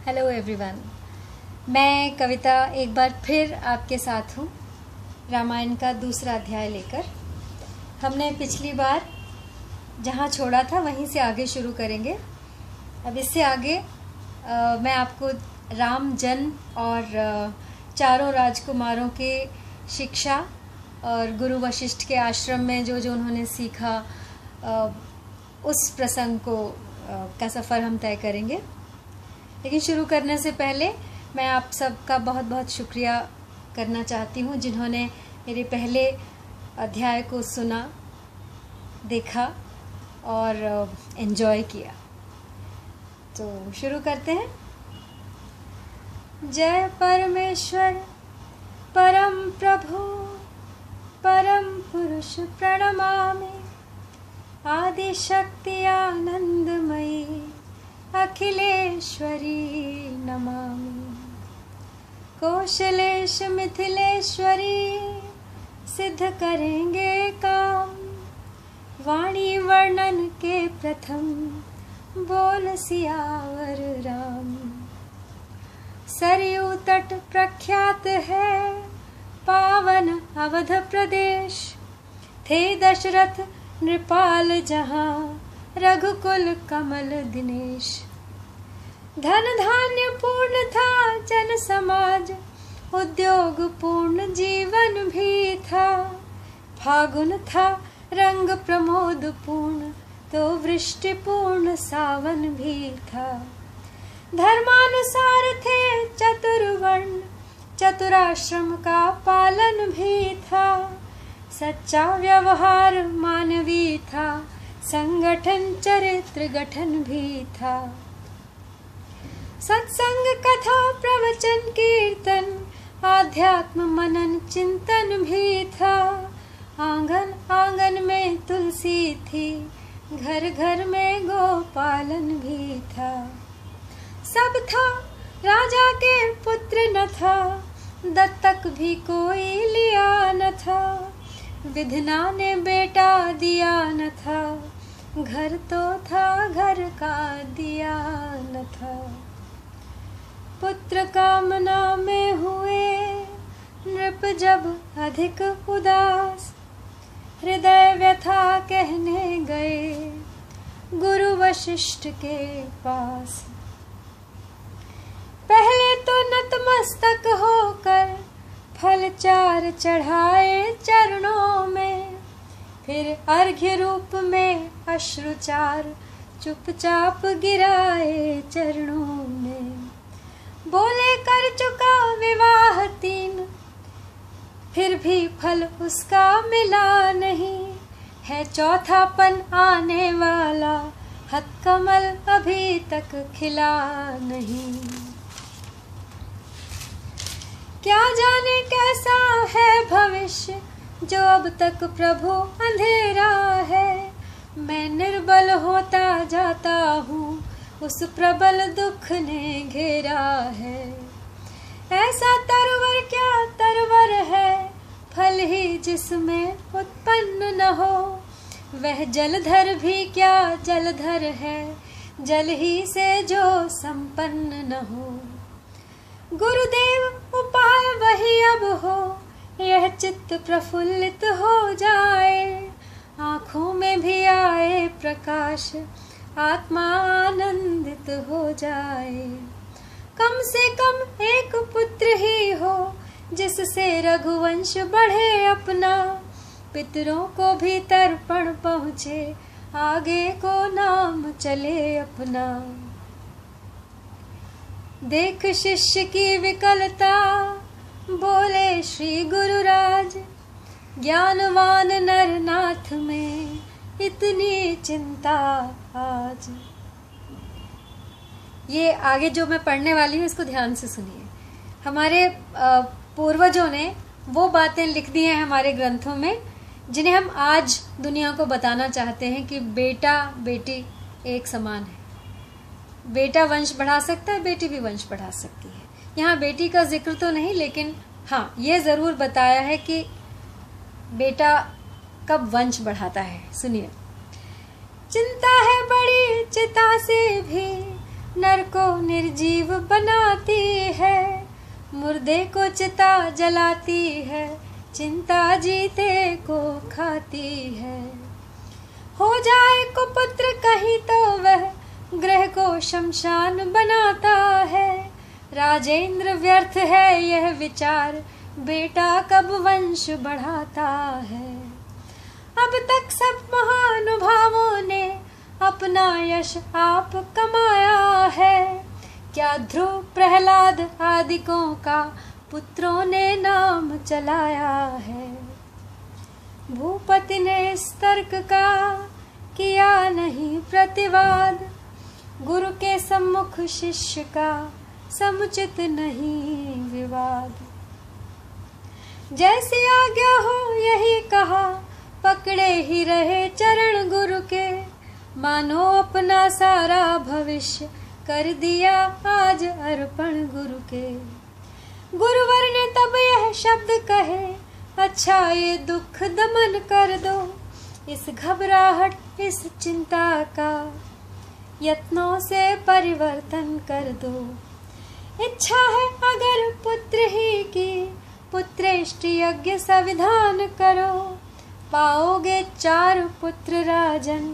Hello everyone. मैं कविता एक बार फिर आपके साथ हूँ रामायण का दूसरा अध्याय लेकर। हमने पिछली बार जहाँ छोड़ा था वहीं से आगे शुरू करेंगे। अब इससे आगे मैं आपको राम जन्म और चारों राजकुमारों के शिक्षा और गुरु वशिष्ठ के आश्रम में जो जो उन्होंने सीखा उस प्रसंग को का सफ़र हम तय करेंगे। लेकिन शुरू करने से पहले मैं आप सबका बहुत बहुत शुक्रिया करना चाहती हूँ जिन्होंने मेरे पहले अध्याय को सुना, देखा और एंजॉय किया। तो शुरू करते हैं। जय परमेश्वर परम प्रभु परम पुरुष प्रणमामि, आदि शक्ति आनंदमयी अखिलेश्वरी नमामि। कौशलेश मिथिलेश्वरी सिद्ध करेंगे काम, वाणी वर्णन के प्रथम बोल सियावर राम। सरयू तट प्रख्यात है पावन अवध प्रदेश, थे दशरथ नृपाल जहाँ रघुकुल कमल दिनेश। धन धान्य पूर्ण था जन समाज, उद्योग पूर्ण जीवन भी था। फागुन था रंग प्रमोद पूर्ण, तो वृष्टि पूर्ण सावन भी था। धर्मानुसार थे चतुर्वर्ण, चतुराश्रम का पालन भी था। सच्चा व्यवहार मानवी था, संगठन चरित्र गठन भी था। सत्संग कथा प्रवचन कीर्तन, आध्यात्म मनन चिंतन भी था। आंगन आंगन में तुलसी थी, घर घर में गोपालन भी था। सब था राजा के पुत्र न था, दत्तक भी कोई लिया न था। विधना ने बेटा दिया न था, घर तो था घर का दिया न था। पुत्र कामना में हुए नृप जब अधिक उदास, हृदय व्यथा कहने गए गुरु वशिष्ठ के पास। पहले तो नतमस्तक होकर फल चार चढ़ाए चरणों में, फिर अर्घ्य रूप में अश्रुचार चुपचाप गिराए चरणों में। बोले कर चुका विवाह 3, फिर भी फल उसका मिला नहीं। है चौथापन आने वाला, हथकमल अभी तक खिला नहीं। क्या जाने कैसा है भविष्य, जो अब तक प्रभु अंधेरा है। मैं निर्बल होता जाता हूँ, उस प्रबल दुख ने घेरा है। ऐसा तरवर क्या तरवर है, फल ही जिसमें उत्पन्न न हो। वह जलधर भी क्या जलधर है, जल ही से जो संपन्न न हो। गुरुदेव उपाय वही अब हो, यह चित्त प्रफुल्लित हो जाए। आँखों में भी आए प्रकाश, आत्मा आनंदित हो जाए। कम से कम एक पुत्र ही हो, जिससे रघुवंश बढ़े अपना। पितरों को भी तर्पण पहुँचे, आगे को नाम चले अपना। देख शिष्य की विकलता, बोले श्री गुरुराज। ज्ञानवान नरनाथ में इतनी चिंता आज। ये आगे जो मैं पढ़ने वाली हूँ इसको ध्यान से सुनिए। हमारे पूर्वजों ने वो बातें लिख दी हैं हमारे ग्रंथों में जिन्हें हम आज दुनिया को बताना चाहते हैं कि बेटा बेटी एक समान है। बेटा वंश बढ़ा सकता है, बेटी भी वंश बढ़ा सकती है। यहाँ बेटी का जिक्र तो नहीं, लेकिन हाँ ये ज़रूर बताया है कि बेटा कब वंश बढ़ाता है। सुनिए। चिंता है बड़ी चिता से भी, नर को निर्जीव बनाती है, मुर्दे को चिता जलाती है, चिंता जीते को खाती है। हो जाए कुपुत्र कहीं तो वह गृह को शमशान बनाता है। राजेंद्र व्यर्थ है यह विचार, बेटा कब वंश बढ़ाता है। अब तक सब महानुभावों ने अपना यश आप कमाया है, क्या ध्रुव प्रहलाद आदिकों का पुत्रों ने नाम चलाया है। भूपति ने इस तर्क का किया नहीं प्रतिवाद, गुरु के सम्मुख शिष्य का समुचित नहीं विवाद। जैसी आज्ञा हो यही कहा, पकड़े ही रहे चरण गुरु के, मानो अपना सारा भविष्य कर दिया आज अर्पण गुरु के। गुरुवर ने तब यह शब्द कहे, अच्छा ये दुख दमन कर दो, इस घबराहट इस चिंता का यत्नों से परिवर्तन कर दो। इच्छा है अगर पुत्र ही की, पुत्रेष्ट यज्ञ संविधान करो, पाओगे 4 पुत्र राजन,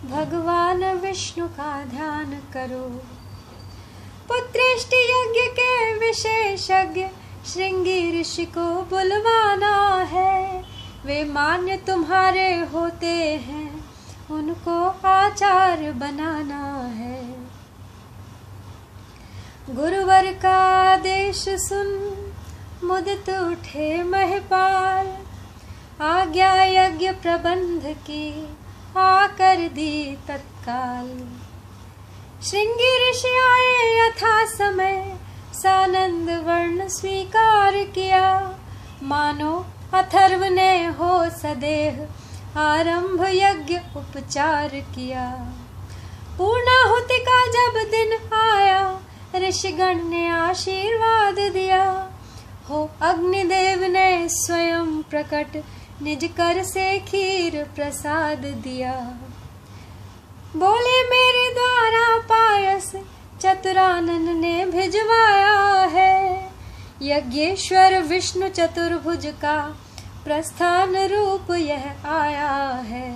भगवान विष्णु का ध्यान करो। पुत्रेष्ट यज्ञ के विशेषज्ञ श्रृंगी ऋषि को बुलवाना है, वे मान्य तुम्हारे होते हैं, उनको आचार्य बनाना है। गुरुवर का आदेश सुन मुदित उठे महिपाल, आज्ञा यज्ञ प्रबंध की आकर दी तत्काल। श्रृंगी ऋषि आए यथा समय, सानंद वर्ण स्वीकार किया, मानो अथर्व ने हो सदेह आरंभ यज्ञ उपचार किया। पूर्णाहुति का जब दिन आया, ऋषिगण ने आशीर्वाद दिया, हो अग्निदेव ने स्वयं प्रकट निज कर से खीर प्रसाद दिया। बोले मेरे द्वारा पायस चतुरानन ने भिजवाया है, यज्ञेश्वर विष्णु चतुर्भुज का प्रस्थान रूप यह आया है।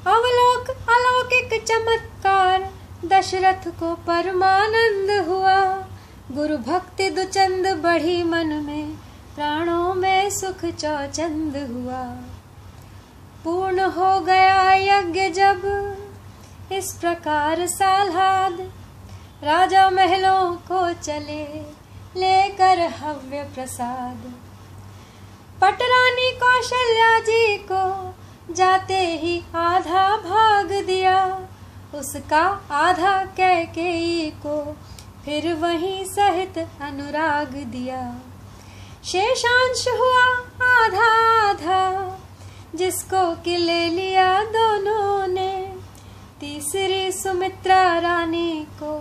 अवलोक अलौकिक चमत्कार दशरथ को परमानंद हुआ, गुरु भक्ति दुचंद बढ़ी मन में, प्राणों में सुख चौचंद हुआ। पूर्ण हो गया यज्ञ जब इस प्रकार साल्हाद, राजा महलों को चले लेकर हव्य प्रसाद। पटरानी कौशल्या जी को जाते ही आधा भाग दिया, उसका आधा कैकेयी को फिर वहीं सहित अनुराग दिया। शेषांश हुआ आधा आधा, जिसको कि ले लिया दोनों ने, तीसरी सुमित्रा रानी को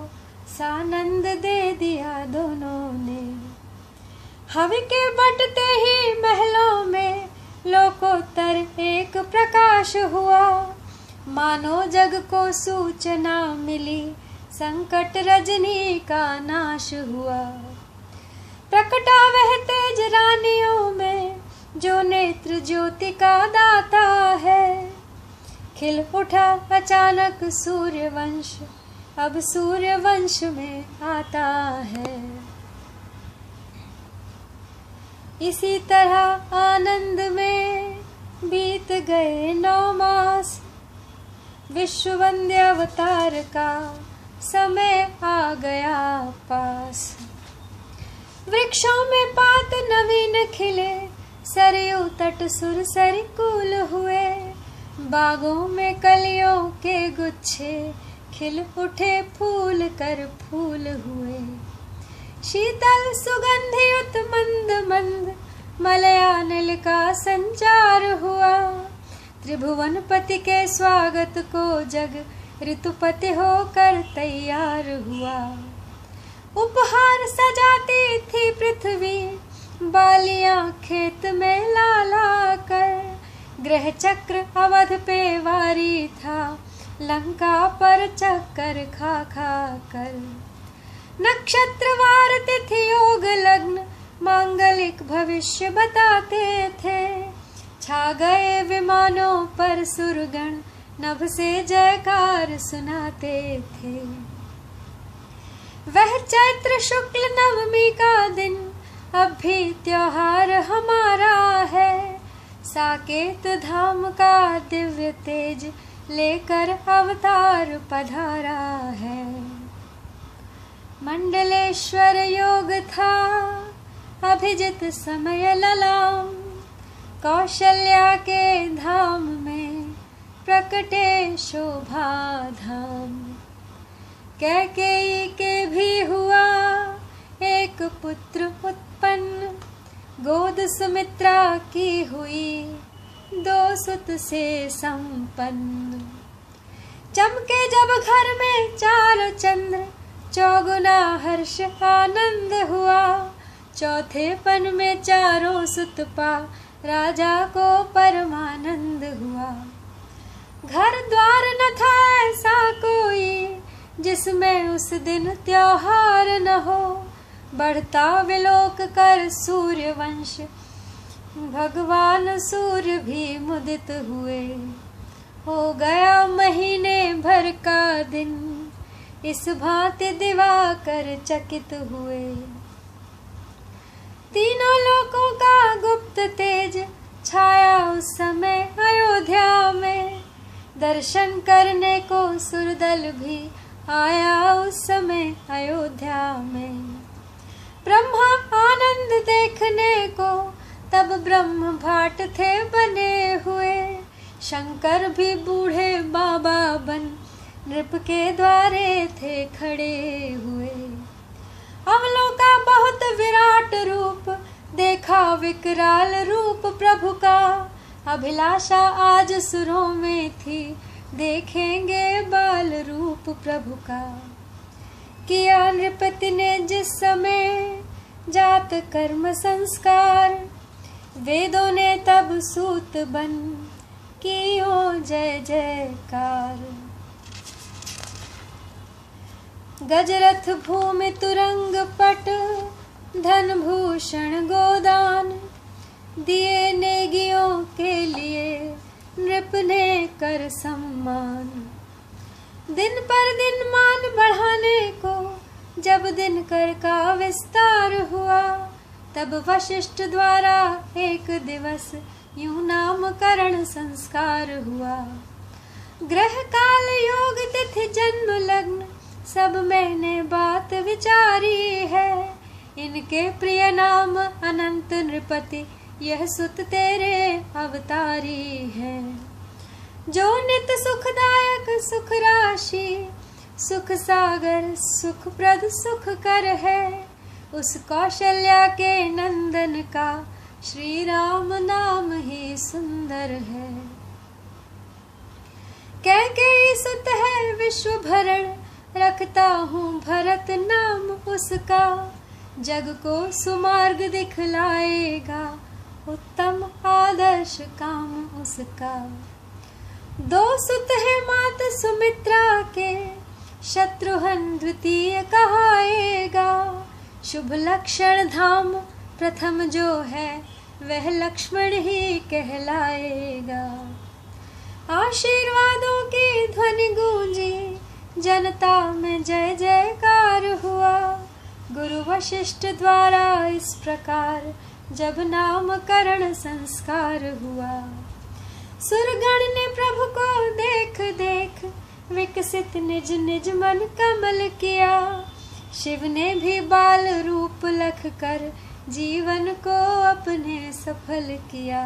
सानंद दे दिया दोनों ने। हवि के बटते ही महलों में लोकोत्तर एक प्रकाश हुआ, मानो जग को सूचना मिली, संकट रजनी का नाश हुआ। प्रकटा वह तेज रानियों में, जो नेत्र ज्योति का दाता है, खिल उठा अचानक सूर्यवंश, अब सूर्यवंश में आता है। इसी तरह आनंद में बीत गए 9 मास, विश्ववंद्य अवतार का समय आ गया पास। वृक्षों में पात नवीन खिले, सरयू तट सुर सरिकुल हुए, बागों में कलियों के गुच्छे, खिल उठे फूल कर फूल हुए। शीतल सुगंधियुत मंद मंद, मलयानल का संचार हुआ, त्रिभुवनपति के स्वागत को जग ऋतुपति होकर तैयार हुआ। उपहार सजाती थी पृथ्वी, बालियां खेत में ला ला कर, ग्रह चक्र अवध पे वारी था, लंका पर चक्कर खा खा कर। नक्षत्रवार तिथि योग लग्न मांगलिक भविष्य बताते थे। छा गए विमानों पर सुरगण नभ से जयकार सुनाते थे। वह चैत्र शुक्ल नवमी का दिन अब भी त्योहार हमारा है। साकेत धाम का दिव्य तेज लेकर अवतार पधारा है। मंडलेश्वर योग था अभिजित समय ललाम। कौशल्या के धाम में प्रकटे शोभा धाम। कैकेयी के भी हुआ एक पुत्र उत्पन्न। गोद सुमित्रा की हुई 2 सुत से संपन्न। चमके जब घर में 4 चंद्र चौगुना हर्ष आनंद हुआ। चौथे पन में 4 सुत पा राजा को परमानंद हुआ। घर द्वार न था ऐसा कोई जिसमें उस दिन त्योहार न हो। बढ़ता विलोक कर सूर्य वंश भगवान सूर्य भी मुदित हुए। हो गया महीने भर का दिन इस भांति दिवाकर चकित हुए। तीनों लोकों का गुप्त तेज छाया उस समय अयोध्या में। दर्शन करने को सुरदल भी आया उस समय अयोध्या में। ब्रह्मा आनंद देखने को तब ब्रह्म भाट थे बने हुए। शंकर भी बूढ़े बाबा बन नृप के द्वारे थे खड़े हुए। अवलोका बहुत विराट रूप देखा विकराल रूप प्रभु का। अभिलाषा आज सुरों में थी देखेंगे बाल रूप प्रभु का। किया नृपति ने जिस समय जात कर्म संस्कार। वेदों ने तब सूत बन कियो जय जयकार। गजरथ भूमि तुरंग पट धन भूषण गोदान। दिए नेगियों के लिए नृप ने कर सम्मान। दिन पर दिन मान बढ़ाने को जब दिनकर का विस्तार हुआ। तब वशिष्ठ द्वारा एक दिवस यूं नामकरण संस्कार हुआ। ग्रह काल योग तिथि जन्म लग्न सब मैंने बात विचारी है। इनके प्रिय नाम अनंत नृपति यह सुत तेरे अवतारी है। जो नित सुखदायक सुख राशि सुख सागर सुख प्रद सुख कर है। उस कौशल्या के नंदन का श्री राम नाम ही सुंदर है। कैकेयी सुत है विश्व भरण रखता हूँ भरत नाम उसका। जग को सुमार्ग दिखलाएगा उत्तम आदर्श काम उसका। 2 सुत है मात सुमित्रा के शत्रुघ्न द्वितीय कहाएगा। शुभ लक्षण धाम प्रथम जो है वह लक्ष्मण ही कहलाएगा। आशीर्वादों की ध्वनि गूंजी जनता में जय जयकार हुआ। गुरु वशिष्ठ द्वारा इस प्रकार जब नामकरण संस्कार हुआ। सुरगण ने प्रभु को देख देख विकसित निज निज मन कमल किया। शिव ने भी बाल रूप लख कर जीवन को अपने सफल किया।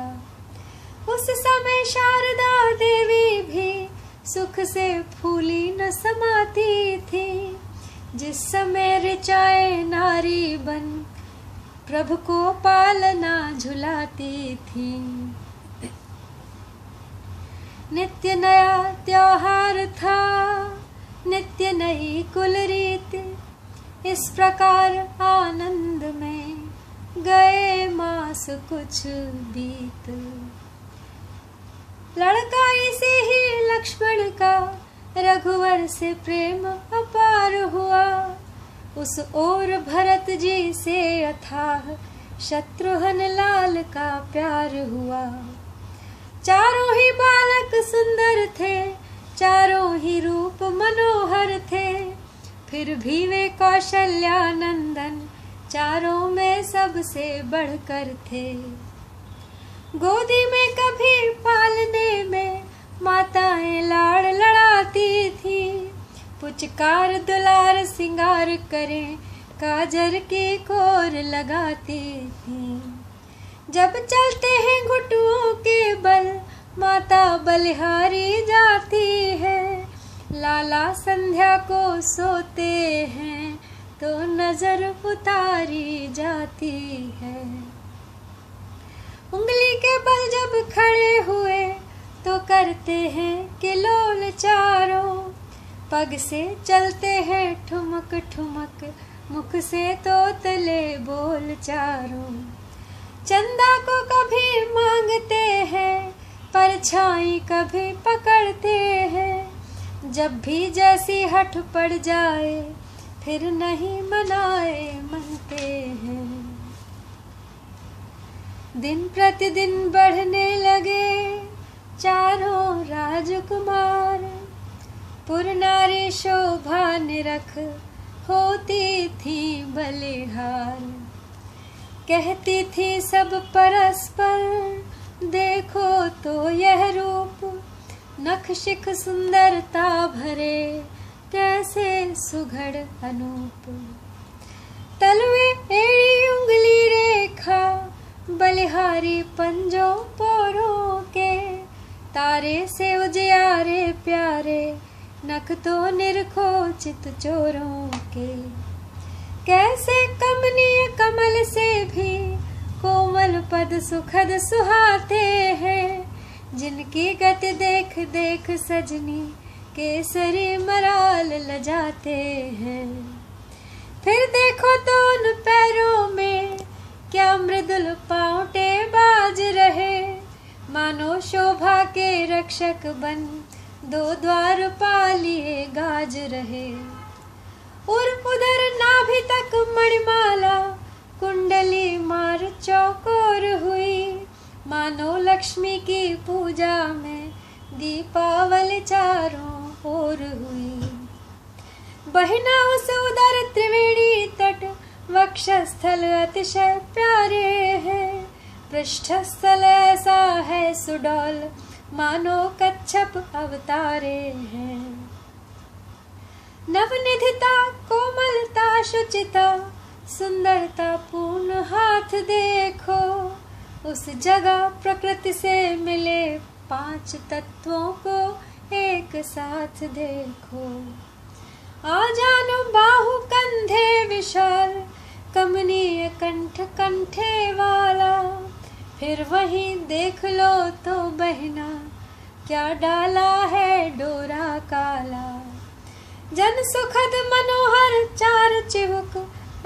उस समय शारदा देवी भी सुख से फूली न समाती थी। जिस समय ऋचाएं नारी बन प्रभु को पालना झुलाती थी। नित्य नया त्योहार था नित्य नई कुल रीत। इस प्रकार आनंद में गए मास कुछ बीत। लड़का इसे ही लक्ष्मण का रघुवर से प्रेम अपार हुआ। उस ओर भरत जी से अथाह शत्रुघ्न लाल का प्यार हुआ। चारों ही बालक सुंदर थे, चारों ही रूप मनोहर थे, फिर भी वे कौशल्यानंदन चारों में सबसे बढ़कर थे। गोदी में कभी पालने में माताएं लाड़ लड़ाती थी, पुचकार दुलार सिंगार करें काजर की कोर लगाती थी। जब चलते हैं घुटुओं के बल माता बलिहारी जाती है, लाला संध्या को सोते हैं तो नजर उतारी जाती है। उंगली के बल जब खड़े हुए तो करते हैं किलोल चारों, पग से चलते हैं ठुमक ठुमक, मुख से तोतले बोल चारों। चंदा को कभी मांगते हैं, परछाई कभी पकड़ते हैं, जब भी जैसी हठ पड़ जाए फिर नहीं मनाए मनते हैं। दिन प्रतिदिन बढ़ने लगे चारों राजकुमार, पुर नारी शोभा निरख होती थी बलिहार। कहती थी सब परस्पर, देखो तो यह रूप, नख शिख सुंदरता भरे कैसे सुघड़ अनूप। तलवे एड़ी उंगली रेखा, बलिहारी पंजों पोरों के, तारे से उजियारे प्यारे, नख तो निरखो चित चोरों के। कैसे कमनीय कमल से भी कोमल पद सुखद सुहाते हैं, जिनकी गति देख देख सजनी केसरी मराल लजाते हैं। फिर देखो तो उन पैरों में क्या मृदुल पांवटे बाज रहे, मानो शोभा के रक्षक बन दो द्वार पालिए गाज रहे। और उधर नाभि तक मणिमाला, कुंडली मार चौकोर हुई, मानो लक्ष्मी की पूजा में दीपावली चारों ओर हुई। बहिना उस उदर त्रिवेणी तट, वक्षस्थल अतिशय प्यारे हैं, पृष्ठस्थल ऐसा है सुडौल, मानो कच्छप अवतारे हैं। नवनिधिता कोमलता शुचिता, सुंदरता पूर्ण हाथ देखो, उस जगह प्रकृति से मिले पांच तत्वों को एक साथ देखो। आ जानो बाहु कंधे विशाल, कमनीय कंठ कंठे वाला, फिर वहीं देख लो तो बहना क्या डाला है डोरा काला। जन सुखद मनोहर चार चिबुक,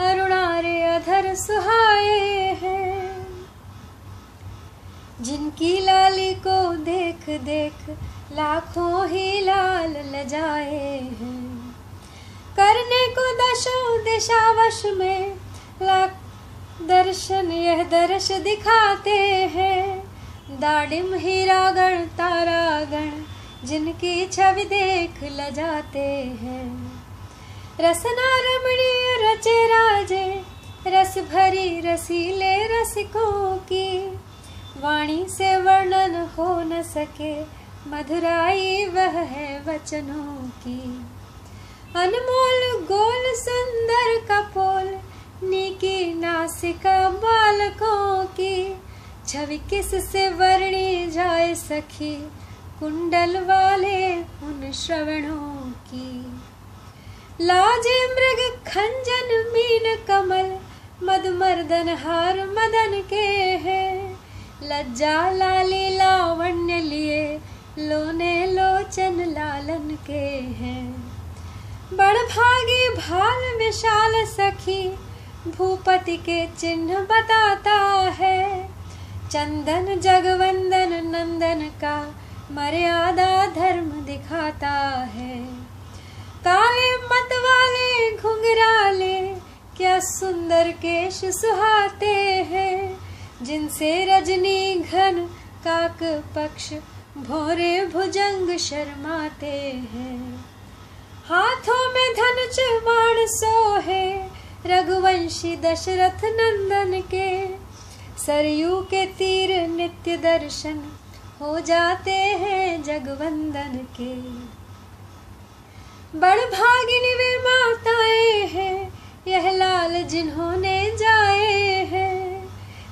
अरुणारे अधर सुहाए हैं, जिनकी लाली को देख देख लाखों ही लाल लजाए हैं। करने को दशों दिशा वश में लाख दर्शन यह दर्श दिखाते हैं, दाडिम हीरागण तारागण जिनकी छवि देख लजाते हैं। रसना रमणीय रचे राजे, रस भरी रसीले रसिकों की, वाणी से वर्णन हो न सके मधुराई वह है वचनों की। अनमोल गोल सुंदर कपोल, नीकी नासिका बालकों की, छवि किस से वर्णी जाए सखी कुंडल वाले उन श्रवणों की। लाजे मृग खंजन मीन कमल, मधुमर्दन हार मदन के हैं, लज्जा लाली लावण्य लिए लोने लोचन लालन के हैं। बड़भागी भाल विशाल सखी, भूपति के चिन्ह बताता है, चंदन जगवंदन नंदन का मर्यादा धर्म दिखाता है। काले मत वाले घुंघराले क्या सुंदर केश सुहाते हैं, जिनसे रजनी घन काक पक्ष भोरे भुजंग शर्माते हैं। हाथों में धनुष बाण सोहे रघुवंशी दशरथ नंदन के, सरयू के तीर नित्य दर्शन हो जाते हैं जगवंदन के। बड़भागिनी वे माताएं हैं यह लाल जिन्होंने जाए हैं,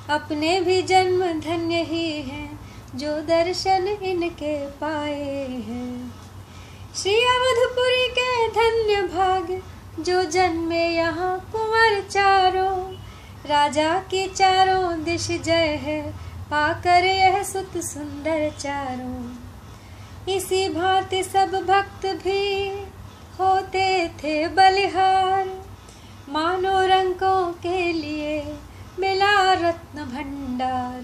अपने भी जन्म धन्य ही हैं जो दर्शन इनके पाए हैं। श्री अवधपुरी के धन्य भाग जो जन्मे यहाँ कुंवर चारों, राजा की चारों दिश जय है पाकर यह सुत सुंदर चारों। इसी भांति सब भक्त भी होते थे बलिहार, मानो रंकों के लिए मिला रत्न भंडार।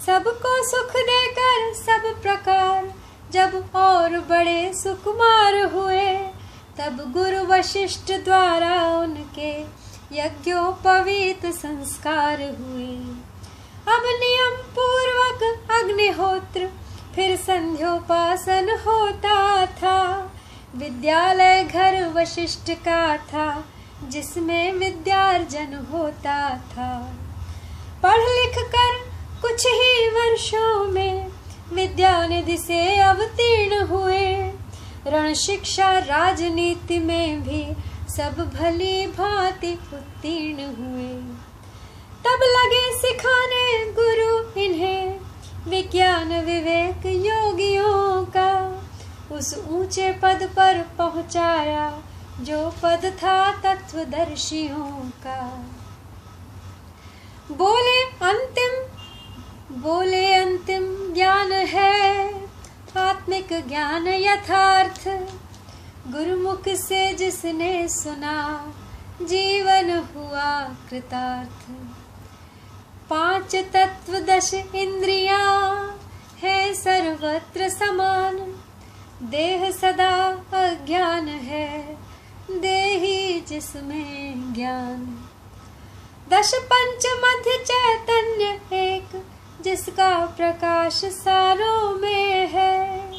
सबको सुख देकर सब प्रकार जब और बड़े सुकुमार हुए, तब गुरु वशिष्ठ द्वारा उनके यज्ञोपवीत संस्कार हुए। अब नियम पूर्वक अग्निहोत्र फिर संध्योपासन होता था, विद्यालय घर वशिष्ठ का था जिसमें विद्यार्जन होता था। पढ़ लिख कर कुछ ही वर्षों में विद्यानिधि से अवतीर्ण हुए, रण शिक्षा राजनीति में भी सब भली भांति उत्तीर्ण हुए। तब लगे सिखाने गुरु इन्हें विज्ञान विवेक योगियों का, उस ऊंचे पद पर पहुंचाया जो पद था तत्वदर्शियों का। बोले अंतिम ज्ञान है आत्मिक ज्ञान यथार्थ, गुरुमुख से जिसने सुना जीवन हुआ कृतार्थ। 5 तत्व 10 इंद्रियां है सर्वत्र समान, देह सदा अज्ञान है देही जिसमें ज्ञान। 10 पंच मध्य चैतन्य एक, जिसका प्रकाश सारों में है,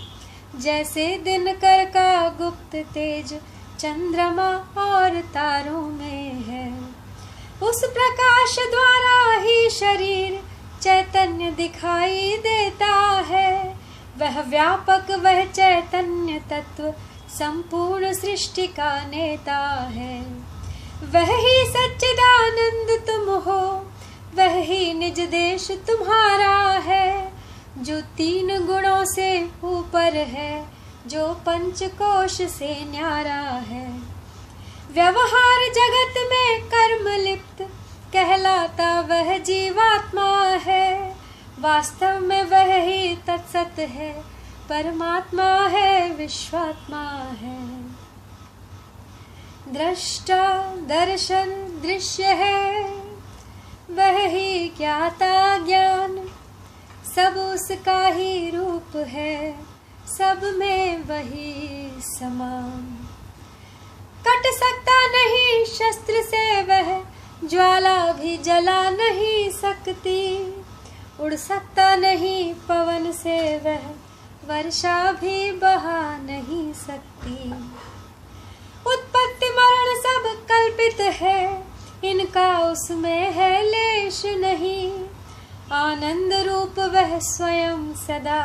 जैसे दिनकर का गुप्त तेज चंद्रमा और तारों में है। उस प्रकाश द्वारा ही शरीर चैतन्य दिखाई देता है, वह व्यापक वह चैतन्य तत्व संपूर्ण सृष्टि का नेता है। वह ही सच्चिदानंद तुम हो, वह ही निज देश तुम्हारा है, जो 3 गुणों से ऊपर है, जो पंचकोश से न्यारा है। व्यवहार जगत में कर्म लिप्त कहलाता वह जीवात्मा है, वास्तव में वह ही तत्सत है, परमात्मा है विश्वात्मा है। दृष्टा दर्शन दृश्य है, वह ही ज्ञाता ज्ञान, सब उसका ही रूप है, सब में वही समान। कट सकता नहीं शस्त्र से वह, ज्वाला भी जला नहीं सकती, उड़ सकता नहीं पवन से वह, वर्षा भी बहा नहीं सकती। उत्पत्ति मरण सब कल्पित है, इनका उसमें है लेश नहीं, आनंद रूप वह स्वयं सदा,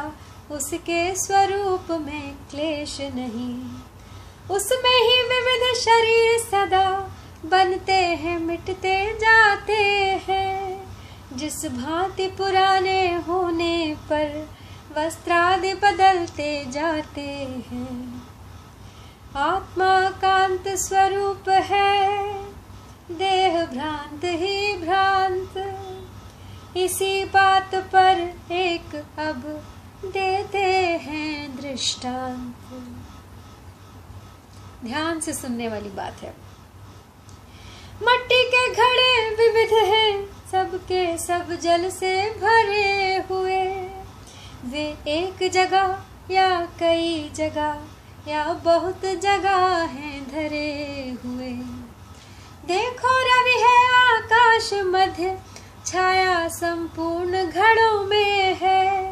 उसके स्वरूप में क्लेश नहीं। उसमें ही विविध शरीर सदा बनते हैं मिटते जाते हैं, जिस भांति पुराने होने पर वस्त्रादि बदलते जाते हैं। आत्मा कांत स्वरूप है, देह भ्रांत ही भ्रांत, इसी बात पर एक अब देते हैं दृष्टांत। ध्यान से सुनने वाली बात है। मट्टी के घड़े विविध हैं, सबके सब जल से भरे हुए, वे एक जगह या कई जगह या बहुत जगह हैं धरे हुए। देखो रवि है आकाश मध्य, छाया संपूर्ण घड़ों में है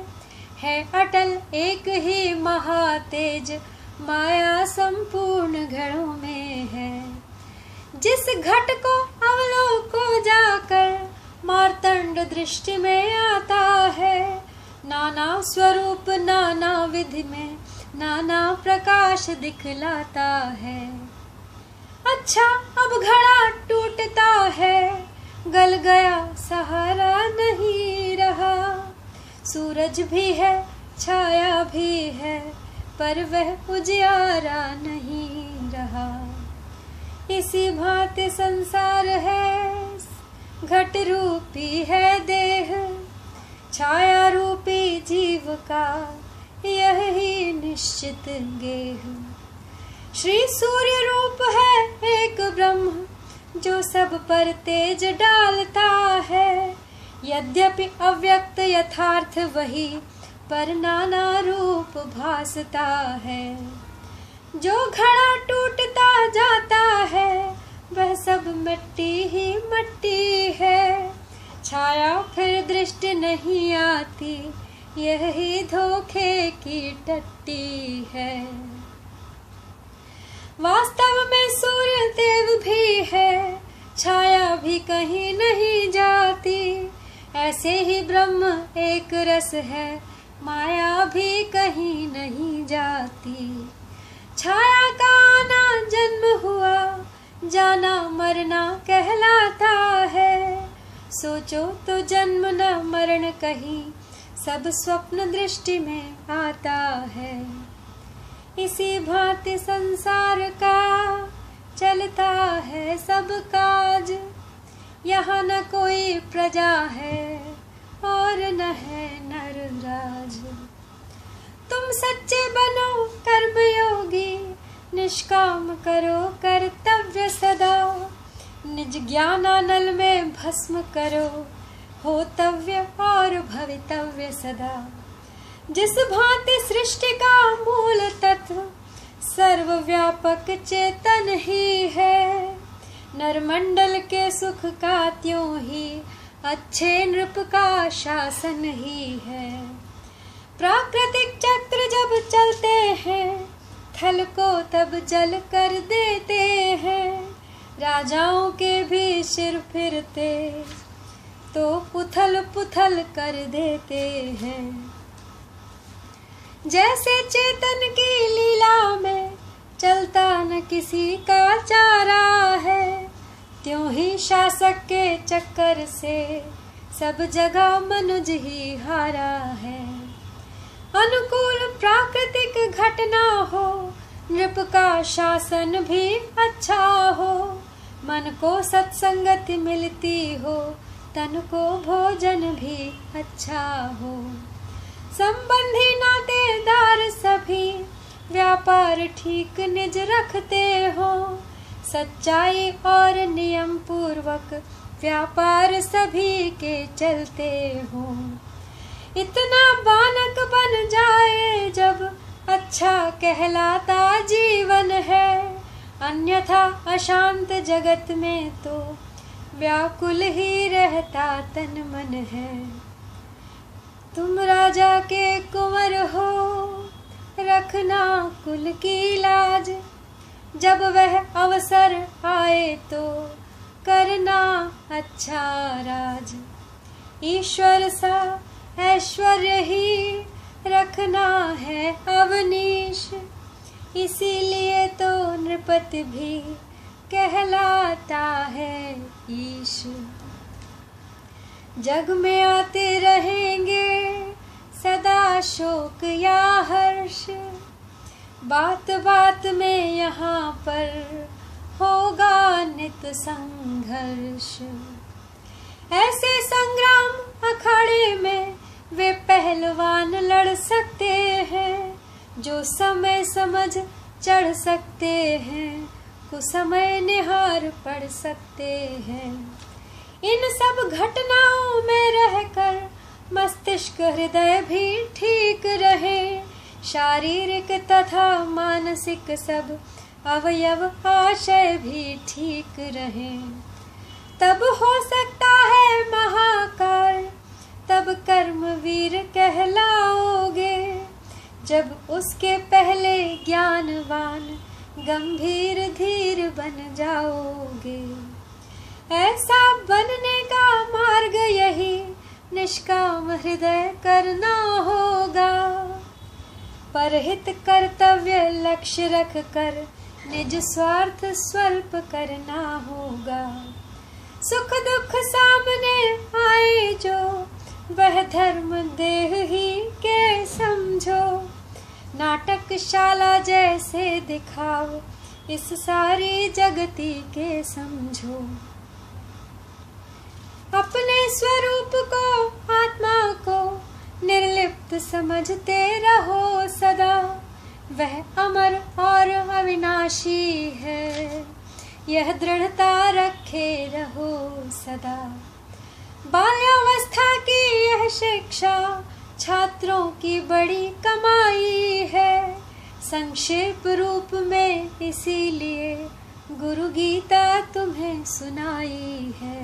अटल एक ही महातेज, माया संपूर्ण घड़ों में है। जिस घट को अवलोको जाकर मार्तंड दृष्टि में आता है, नाना स्वरूप नाना विधि में नाना प्रकाश दिखलाता है। अच्छा अब घड़ा टूटता है, गल गया सहारा नहीं रहा। सूरज भी है छाया भी है, पर वह उजियारा नहीं रहा। इसी भांति संसार है, घट रूपी है देह, छाया रूपी जीव का यही निश्चित गेह। श्री सूर्य रूप है एक ब्रह्म, जो सब पर तेज डालता है। यद्यपि अव्यक्त यथार्थ वही, पर नाना रूप भासता है। जो घड़ा टूटता जाता है, वह सब मिट्टी ही मिट्टी है। छाया फिर दृष्टि नहीं आती, यही धोखे की टट्टी है। वास्तव में सूर्य देव भी है, छाया भी कहीं नहीं जाती। ऐसे ही ब्रह्म एक रस है, माया भी कहीं नहीं जाती। छाया का आना जन्म हुआ, जाना मरना कहलाता है। सोचो तो जन्म न मरण कहीं, सब स्वप्न दृष्टि में आता है। इसी भांति संसार का चलता है सब काज, यहाँ न कोई प्रजा है और न है नर राज। तुम सच्चे बनो कर्मयोगी, निष्काम करो कर्तव्य सदा। निज ज्ञानानल में भस्म करो, होतव्य और भवितव्य सदा। जिस भांति सृष्टि का मूल तत्व सर्वव्यापक चेतन ही है, नरमंडल के सुख का त्यों ही अच्छे नृप का शासन ही है। प्राकृतिक चक्र जब चलते हैं, थल को तब जल कर देते हैं। राजाओं के भी सिर फिरते, तो उथल पुथल कर देते हैं। जैसे चेतन की लीला में चलता न किसी का चारा है, त्यों ही शासक के चक्कर से सब जगह मनुज ही हारा है। अनुकूल प्राकृतिक घटना हो, नृप का शासन भी अच्छा हो। मन को सत्संगति मिलती हो, तन को भोजन भी अच्छा हो। संबंधी नातेदार सभी व्यापार ठीक निज रखते हो। सच्चाई और नियम पूर्वक व्यापार सभी के चलते हो। इतना बालक बन जाए जब, अच्छा कहलाता जीवन है। अन्यथा अशांत जगत में तो व्याकुल ही रहता तन मन है। तुम राजा के कुंवर हो, रखना कुल की लाज। जब वह अवसर आए तो करना अच्छा राज। ईश्वर सा ऐश्वर्य ही रखना है अवनीश, इसीलिए तो नृपति भी कहलाता है ईश। जग में आते रहेंगे सदा शोक या हर्ष, बात बात में यहाँ पर होगा नित संघर्ष। ऐसे संग्राम अखाड़े में वे पहलवान लड़ सकते हैं, जो समय समझ चढ़ सकते हैं, कुसमय निहार पढ़ सकते हैं। इन सब घटनाओं में रहकर मस्तिष्क हृदय भी ठीक रहे, शारीरिक तथा मानसिक सब अवयव आशय भी ठीक रहे। तब हो सकता है महाकाल, तब कर्मवीर कहलाओगे, जब उसके पहले ज्ञानवान गंभीर धीर बन जाओगे। ऐसा बनने का मार्ग यही निष्काम हृदय करना होगा, परहित कर्तव्य लक्ष्य रख कर निज स्वार्थ स्वल्प करना होगा। सुख दुख सामने आए जो वह धर्म देह ही के समझो, नाटकशाला जैसे दिखाओ इस सारी जगती के समझो। अपने स्वरूप को आत्मा को निर्लिप्त समझते रहो सदा, वह अमर और अविनाशी है, यह दृढ़ता रखे रहो सदा। बाल्यावस्था की यह शिक्षा छात्रों की बड़ी कमाई है, संक्षेप रूप में इसीलिए गुरु गीता तुम्हें सुनाई है।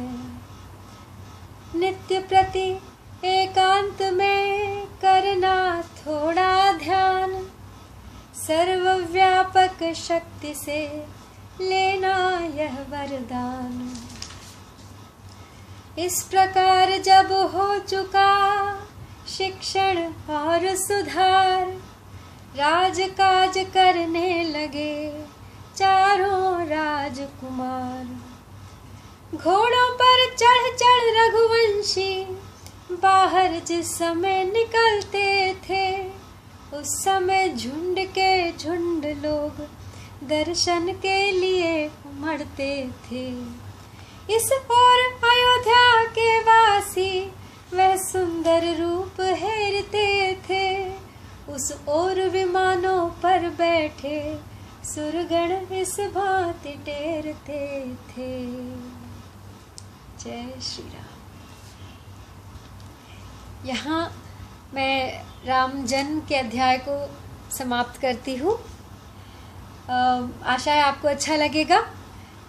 नित्य प्रति एकांत में करना थोड़ा ध्यान, सर्वव्यापक शक्ति से लेना यह वरदान। इस प्रकार जब हो चुका शिक्षण और सुधार, राजकाज करने लगे चारों राजकुमार। घोड़ों पर चढ़ चढ़ रघुवंशी बाहर जिस समय निकलते थे, उस समय झुंड के झुंड लोग दर्शन के लिए उमड़ते थे। इस ओर अयोध्या के वासी वह सुंदर रूप हेरते थे, उस ओर विमानों पर बैठे सुरगण इस भांति टेरते थे। जय श्री राम। यहाँ मैं राम जन्म के अध्याय को समाप्त करती हूँ। आशा है आपको अच्छा लगेगा।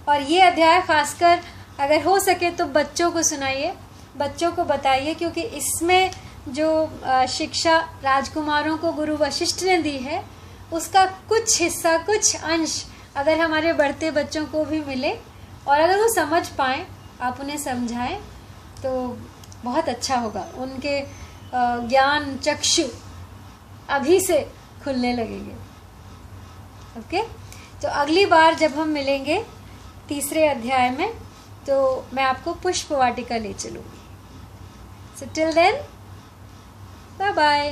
और ये अध्याय खासकर अगर हो सके तो बच्चों को सुनाइए, बच्चों को बताइए, क्योंकि इसमें जो शिक्षा राजकुमारों को गुरु वशिष्ठ ने दी है उसका कुछ हिस्सा, कुछ अंश अगर हमारे बढ़ते बच्चों को भी मिले और अगर वो समझ पाएँ, आप उन्हें समझाएं तो बहुत अच्छा होगा। उनके ज्ञान चक्षु अभी से खुलने लगेंगे। ओके, तो अगली बार जब हम मिलेंगे तीसरे अध्याय में तो मैं आपको पुष्प वाटिका ले चलूँगी। So till then, bye bye.